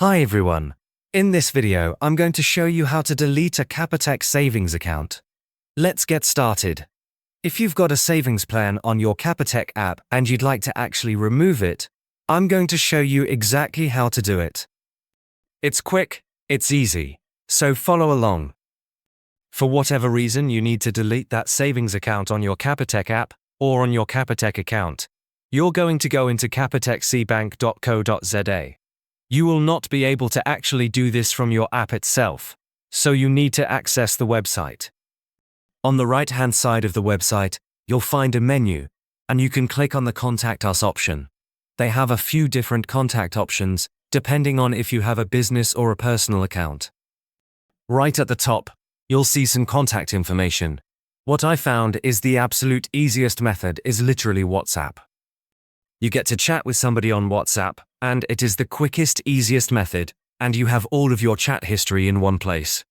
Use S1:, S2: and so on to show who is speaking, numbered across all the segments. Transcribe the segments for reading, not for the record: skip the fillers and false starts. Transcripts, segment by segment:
S1: Hi everyone. In this video, I'm going to show you how to delete a Capitec savings account. Let's get started. If you've got a savings plan on your Capitec app and you'd like to actually remove it, I'm going to show you exactly how to do it. It's quick, it's easy, so follow along. For whatever reason you need to delete that savings account on your Capitec app or on your Capitec account, you're going to go into capitecbank.co.za. You will not be able to actually do this from your app itself, so you need to access the website. On the right-hand side of the website, you'll find a menu, and you can click on the Contact Us option. They have a few different contact options, depending on if you have a business or a personal account. Right at the top, you'll see some contact information. What I found is the absolute easiest method is literally WhatsApp. You get to chat with somebody on WhatsApp, and it is the quickest, easiest method, and you have all of your chat history in one place.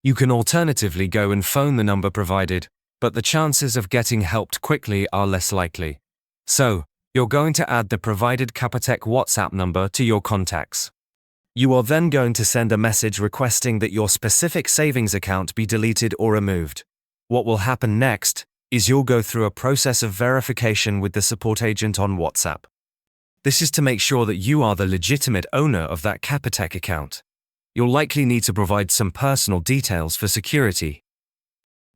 S1: You can alternatively go and phone the number provided, but the chances of getting helped quickly are less likely. So, you're going to add the provided Capitec WhatsApp number to your contacts. You are then going to send a message requesting that your specific savings account be deleted or removed. What will happen next is you'll go through a process of verification with the support agent on WhatsApp. This is to make sure that you are the legitimate owner of that Capitec account. You'll likely need to provide some personal details for security.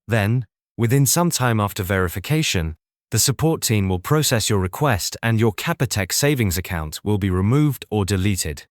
S1: Then, within some time after verification, the support team will process your request and your Capitec savings account will be removed or deleted.